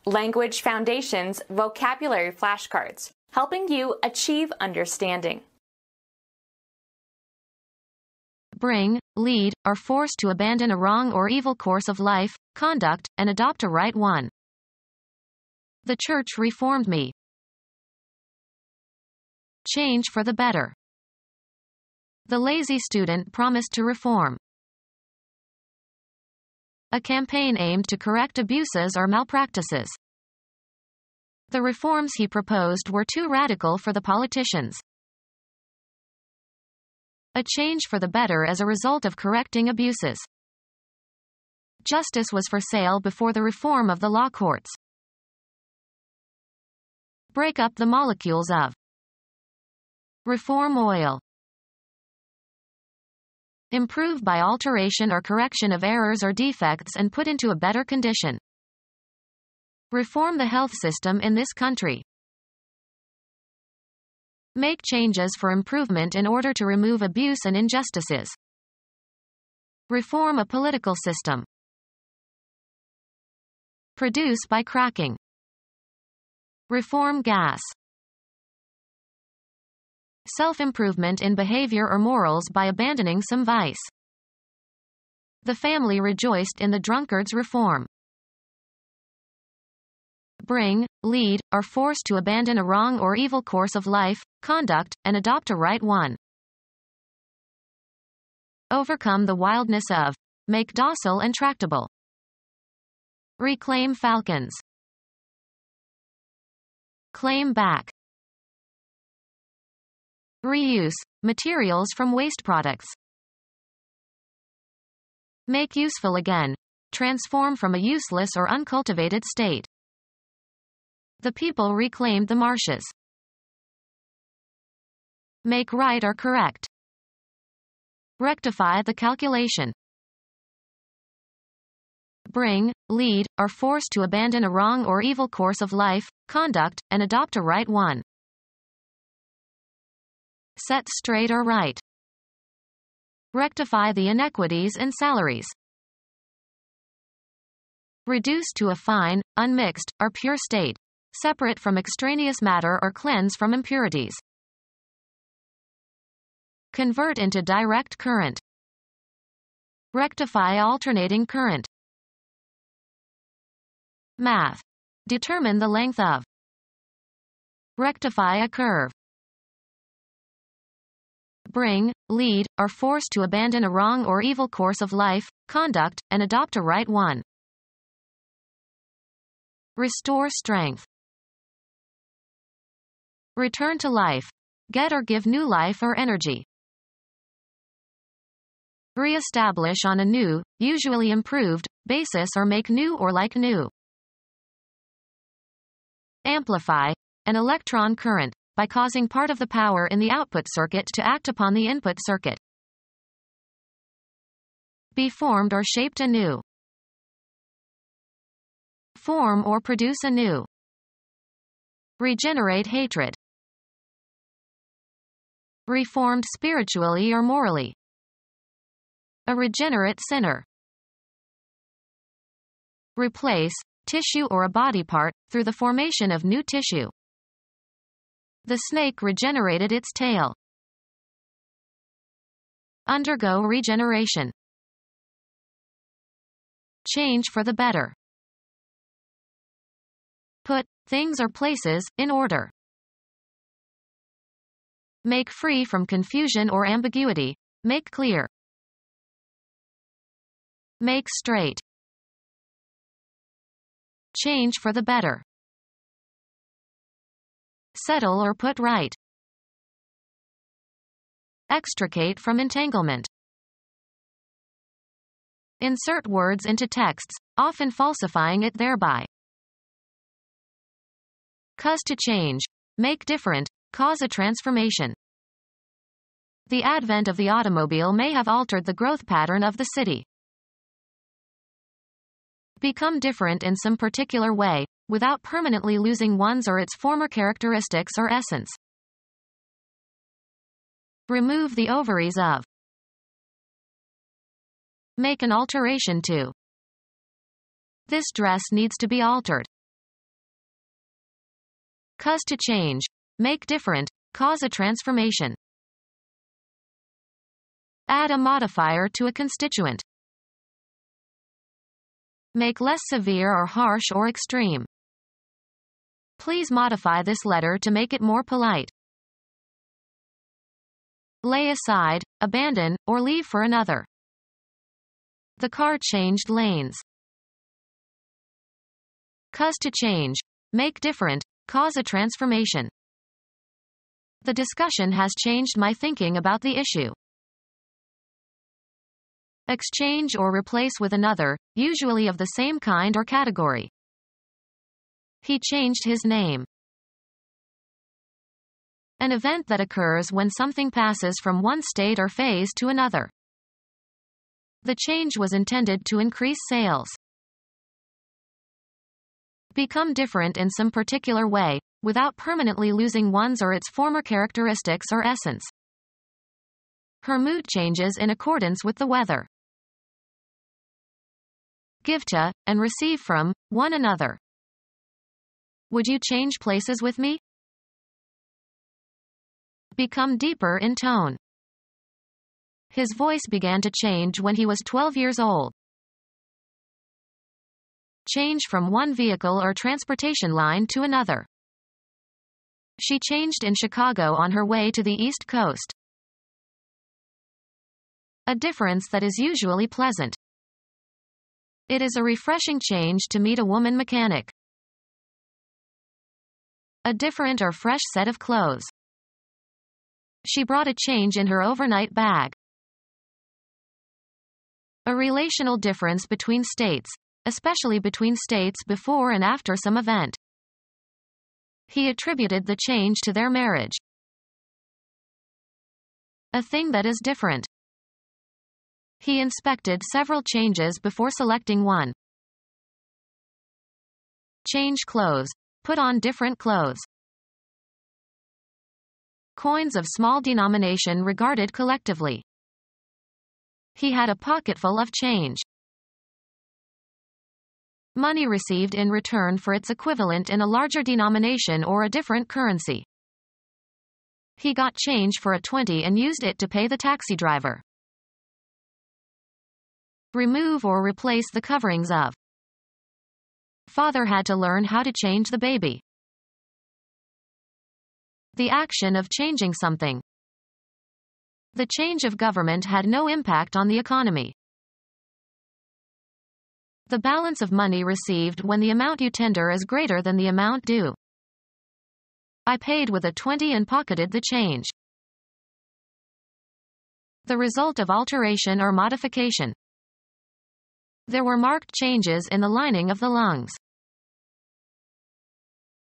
Language Foundations Vocabulary Flashcards, helping you achieve understanding. Bring, lead, are forced to abandon a wrong or evil course of life, conduct, and adopt a right one. The church reformed me. Change for the better. The lazy student promised to reform. A campaign aimed to correct abuses or malpractices. The reforms he proposed were too radical for the politicians. A change for the better as a result of correcting abuses. Justice was for sale before the reform of the law courts. Break up the molecules of. Reform oil. Improve by alteration or correction of errors or defects and put into a better condition. Reform the health system in this country. Make changes for improvement in order to remove abuse and injustices. Reform a political system. Produce by cracking. Reform gas. Self-improvement in behavior or morals by abandoning some vice. The family rejoiced in the drunkard's reform. Bring, lead, are forced to abandon a wrong or evil course of life, conduct, and adopt a right one. Overcome the wildness of. Make docile and tractable. Reclaim falcons. Claim back. Reuse, materials from waste products. Make useful again. Transform from a useless or uncultivated state. The people reclaimed the marshes. Make right or correct. Rectify the calculation. Bring, lead, are forced to abandon a wrong or evil course of life, conduct, and adopt a right one. Set straight or right. Rectify the inequities in salaries. Reduce to a fine, unmixed, or pure state, separate from extraneous matter or cleanse from impurities. Convert into direct current. Rectify alternating current. Math. Determine the length of. Rectify a curve. Bring, lead, are forced to abandon a wrong or evil course of life, conduct, and adopt a right one. Restore strength. Return to life. Get or give new life or energy. Re-establish on a new, usually improved, basis or make new or like new. Amplify, an electron current, by causing part of the power in the output circuit to act upon the input circuit. Be formed or shaped anew. Form or produce anew. Regenerate hatred. Reformed spiritually or morally. A regenerate sinner. Replace, tissue or a body part, through the formation of new tissue. The snake regenerated its tail. Undergo regeneration. Change for the better. Put, things or places, in order. Make free from confusion or ambiguity. Make clear. Make straight. Change for the better. Settle or put right. Extricate from entanglement. Insert words into texts, often falsifying it thereby. Cause to change. Make different. Cause a transformation. The advent of the automobile may have altered the growth pattern of the city. Become different in some particular way, without permanently losing one's or its former characteristics or essence. Remove the ovaries of. Make an alteration to. This dress needs to be altered. Cause to change. Make different. Cause a transformation. Add a modifier to a constituent. Make less severe or harsh or extreme. Please modify this letter to make it more polite. Lay aside, abandon, or leave for another. The car changed lanes. Cause to change. Make different. Cause a transformation. The discussion has changed my thinking about the issue. Exchange or replace with another, usually of the same kind or category. He changed his name. An event that occurs when something passes from one state or phase to another. The change was intended to increase sales. Become different in some particular way, without permanently losing one's or its former characteristics or essence. Her mood changes in accordance with the weather. Give to, and receive from, one another. Would you change places with me? Become deeper in tone. His voice began to change when he was 12 years old. Change from one vehicle or transportation line to another. She changed in Chicago on her way to the East Coast. A difference that is usually pleasant. It is a refreshing change to meet a woman mechanic. A different or fresh set of clothes. She brought a change in her overnight bag. A relational difference between states, especially between states before and after some event. He attributed the change to their marriage. A thing that is different. He inspected several changes before selecting one. Change clothes. Put on different clothes. Coins of small denomination regarded collectively. He had a pocketful of change. Money received in return for its equivalent in a larger denomination or a different currency. He got change for a 20 and used it to pay the taxi driver. Remove or replace the coverings of. Father had to learn how to change the baby. The action of changing something. The change of government had no impact on the economy. The balance of money received when the amount you tender is greater than the amount due. I paid with a 20 and pocketed the change. The result of alteration or modification. There were marked changes in the lining of the lungs.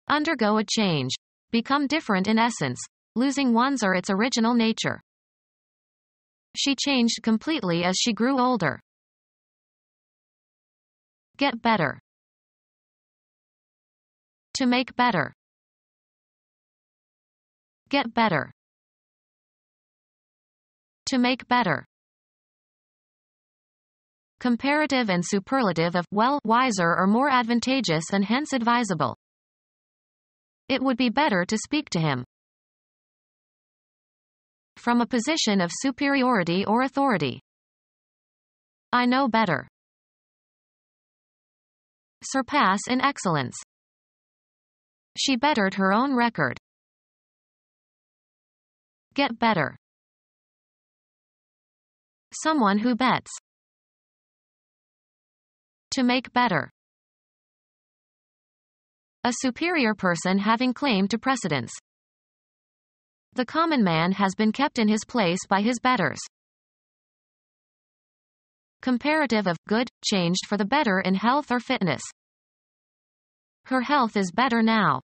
Undergo a change. Become different in essence, losing one's or its original nature. She changed completely as she grew older. Get better. To make better. Get better. To make better. Comparative and superlative of well, wiser or more advantageous and hence advisable. It would be better to speak to him. From a position of superiority or authority. I know better. Surpass in excellence. She bettered her own record. Get better. Someone who bets. To make better. A superior person having claim to precedence. The common man has been kept in his place by his betters. Comparative of good, changed for the better in health or fitness. Her health is better now.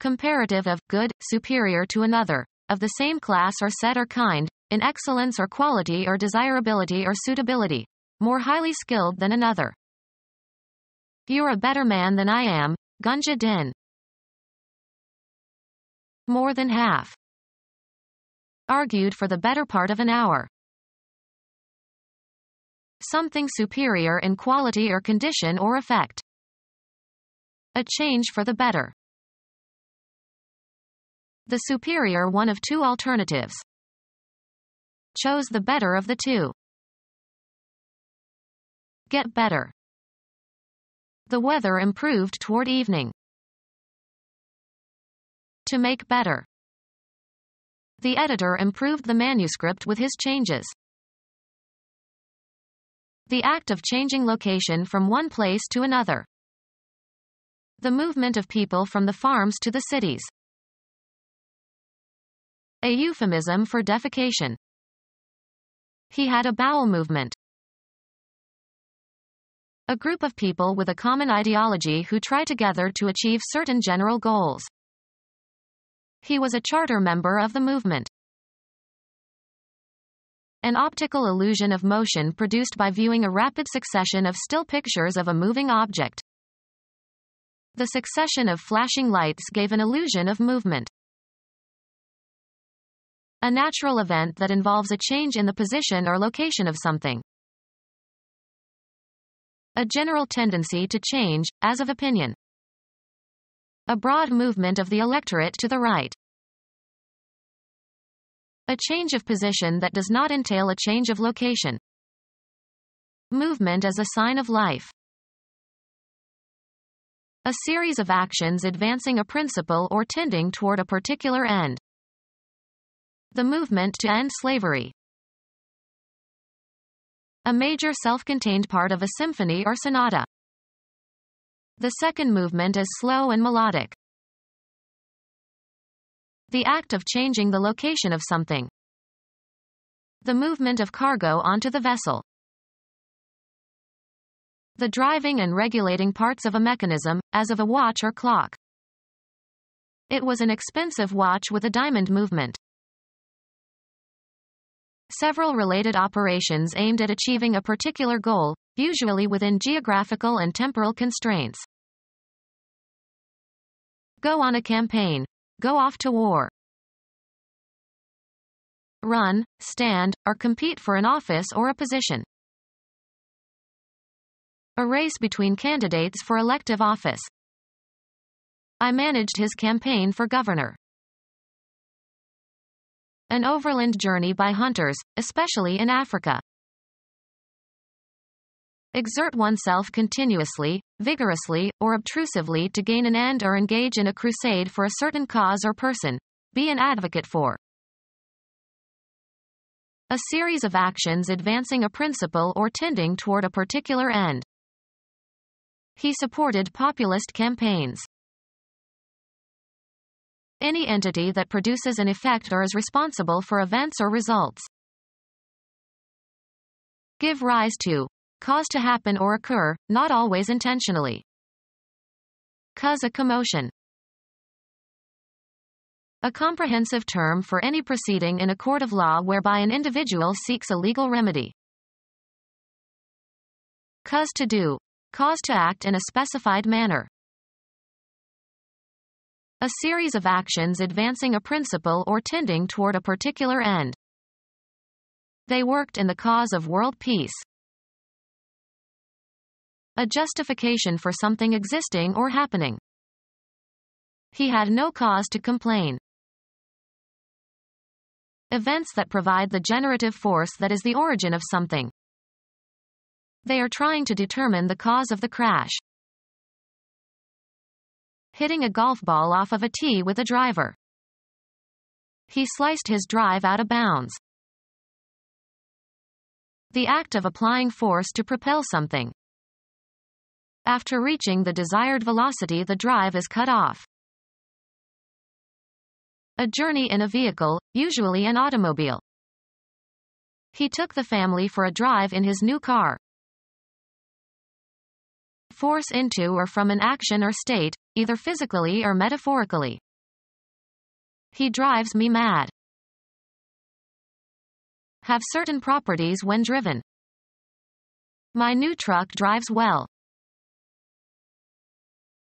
Comparative of good, superior to another, of the same class or set or kind, in excellence or quality or desirability or suitability, more highly skilled than another. You're a better man than I am, Gunja Din. More than half. Argued for the better part of an hour. Something superior in quality or condition or effect. A change for the better. The superior one of two alternatives. Chose the better of the two. Get better. The weather improved toward evening. To make better. The editor improved the manuscript with his changes. The act of changing location from one place to another. The movement of people from the farms to the cities. A euphemism for defecation. He had a bowel movement. A group of people with a common ideology who try together to achieve certain general goals. He was a charter member of the movement. An optical illusion of motion produced by viewing a rapid succession of still pictures of a moving object. The succession of flashing lights gave an illusion of movement. A natural event that involves a change in the position or location of something. A general tendency to change, as of opinion. A broad movement of the electorate to the right. A change of position that does not entail a change of location. Movement as a sign of life. A series of actions advancing a principle or tending toward a particular end. The movement to end slavery. A major self-contained part of a symphony or sonata. The second movement is slow and melodic. The act of changing the location of something. The movement of cargo onto the vessel. The driving and regulating parts of a mechanism, as of a watch or clock. It was an expensive watch with a diamond movement. Several related operations aimed at achieving a particular goal, usually within geographical and temporal constraints. Go on a campaign. Go off to war. Run, stand, or compete for an office or a position. A race between candidates for elective office. I managed his campaign for governor. An overland journey by hunters, especially in Africa. Exert oneself continuously, vigorously, or obtrusively to gain an end or engage in a crusade for a certain cause or person. Be an advocate for. A series of actions advancing a principle or tending toward a particular end. He supported populist campaigns. Any entity that produces an effect or is responsible for events or results. Give rise to. Cause to happen or occur, not always intentionally. Cause a commotion. A comprehensive term for any proceeding in a court of law whereby an individual seeks a legal remedy. Cause to do. Cause to act in a specified manner. A series of actions advancing a principle or tending toward a particular end. They worked in the cause of world peace. A justification for something existing or happening. He had no cause to complain. Events that provide the generative force that is the origin of something. They are trying to determine the cause of the crash. Hitting a golf ball off of a tee with a driver. He sliced his drive out of bounds. The act of applying force to propel something. After reaching the desired velocity, the drive is cut off. A journey in a vehicle, usually an automobile. He took the family for a drive in his new car. Force into or from an action or state, either physically or metaphorically. He drives me mad. Have certain properties when driven. My new truck drives well.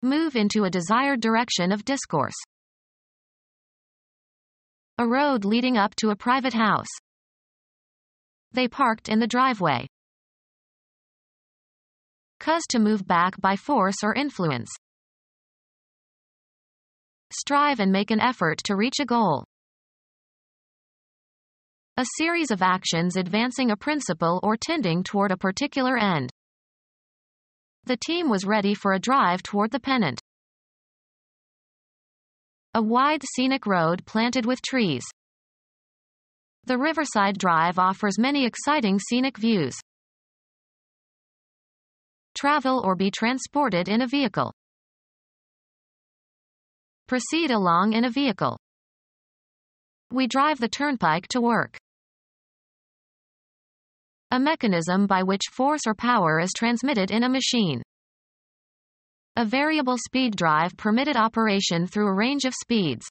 Move into a desired direction of discourse. A road leading up to a private house. They parked in the driveway. Cause to move back by force or influence. strive and make an effort to reach a goal. A series of actions advancing a principle or tending toward a particular end. The team was ready for a drive toward the pennant. A wide scenic road planted with trees. The Riverside Drive offers many exciting scenic views. Travel or be transported in a vehicle. Proceed along in a vehicle. We drive the turnpike to work. A mechanism by which force or power is transmitted in a machine. A variable speed drive permitted operation through a range of speeds.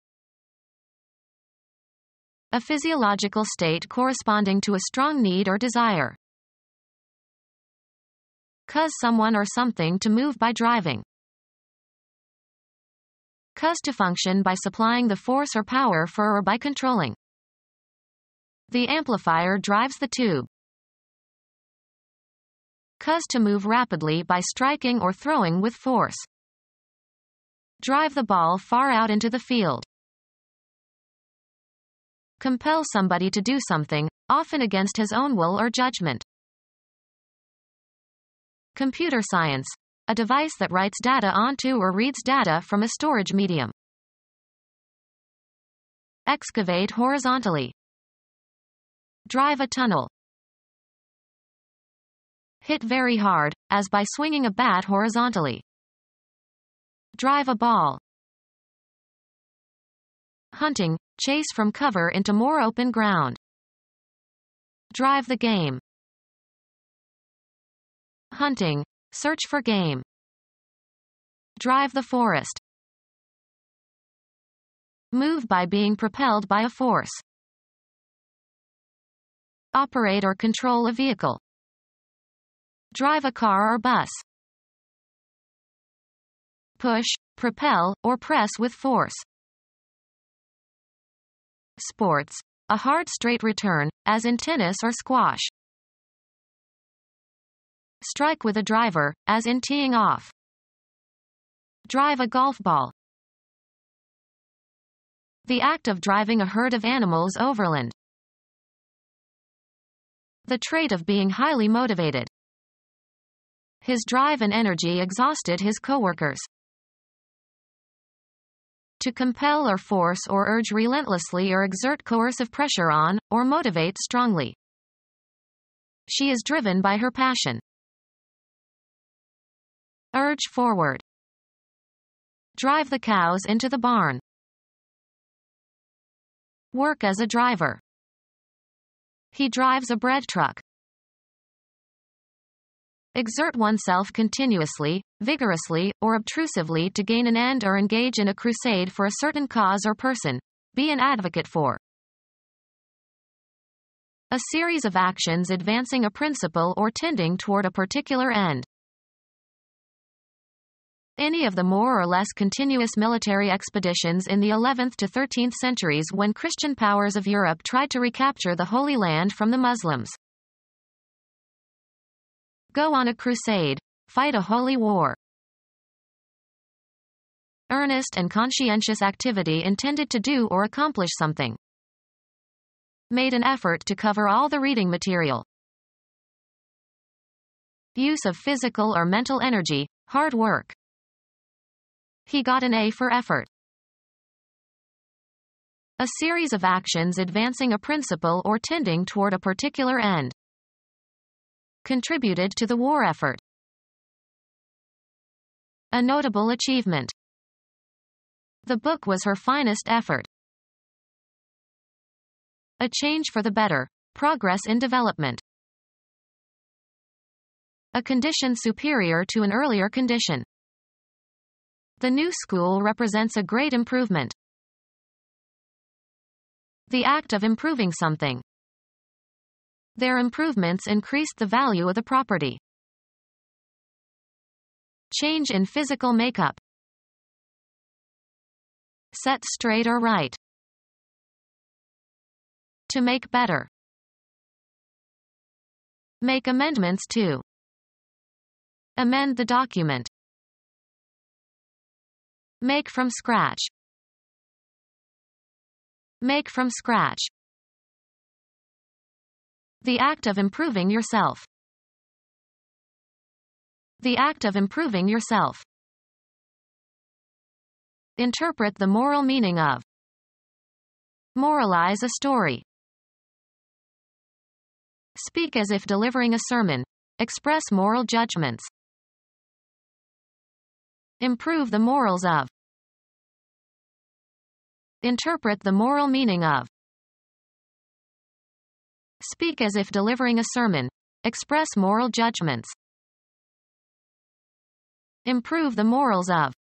A physiological state corresponding to a strong need or desire. Cause someone or something to move by driving. Cause to function by supplying the force or power for or by controlling. The amplifier drives the tube. Cause to move rapidly by striking or throwing with force. Drive the ball far out into the field. Compel somebody to do something, often against his own will or judgment. Computer science. A device that writes data onto or reads data from a storage medium. Excavate horizontally. Drive a tunnel. Hit very hard, as by swinging a bat horizontally. Drive a ball. Hunting. Chase from cover into more open ground. Drive the game. Hunting. Search for game. Drive the forest. Move by being propelled by a force. Operate or control a vehicle. Drive a car or bus. Push, propel, or press with force. Sports. A hard straight return, as in tennis or squash. Strike with a driver, as in teeing off. Drive a golf ball. The act of driving a herd of animals overland. The trait of being highly motivated. His drive and energy exhausted his coworkers. To compel or force or urge relentlessly or exert coercive pressure on, or motivate strongly. She is driven by her passion. Urge forward. Drive the cows into the barn. Work as a driver. He drives a bread truck. Exert oneself continuously, vigorously, or obtrusively to gain an end or engage in a crusade for a certain cause or person. Be an advocate for. A series of actions advancing a principle or tending toward a particular end. Any of the more or less continuous military expeditions in the 11th to 13th centuries when Christian powers of Europe tried to recapture the Holy Land from the Muslims. Go on a crusade. Fight a holy war. Earnest and conscientious activity intended to do or accomplish something. Made an effort to cover all the reading material. Use of physical or mental energy, hard work. He got an A for effort. A series of actions advancing a principle or tending toward a particular end. Contributed to the war effort. A notable achievement. The book was her finest effort. A change for the better. Progress in development. A condition superior to an earlier condition. The new school represents a great improvement. The act of improving something. Their improvements increased the value of the property. Change in physical makeup. Set straight or right. To make better. Make amendments to. Amend the document. Make from scratch. Make from scratch. The act of improving yourself. The act of improving yourself. Interpret the moral meaning of. Moralize a story. Speak as if delivering a sermon. Express moral judgments. Improve the morals of. Interpret the moral meaning of. Speak as if delivering a sermon. Express moral judgments. Improve the morals of.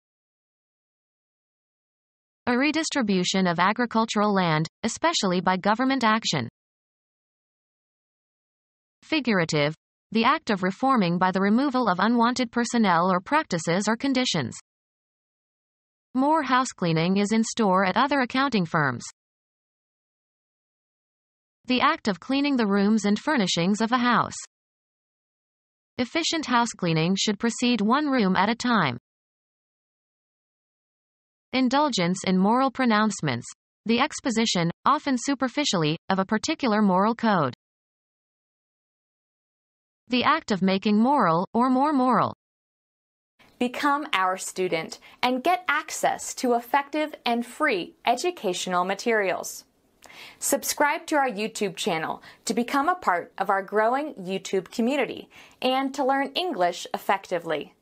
A redistribution of agricultural land, especially by government action. Figurative. The act of reforming by the removal of unwanted personnel or practices or conditions. More housecleaning is in store at other accounting firms. The act of cleaning the rooms and furnishings of a house. Efficient housecleaning should proceed one room at a time. Indulgence in moral pronouncements. The exposition, often superficially, of a particular moral code. The act of making moral, or more moral. Become our student and get access to effective and free educational materials. Subscribe to our YouTube channel to become a part of our growing YouTube community and to learn English effectively.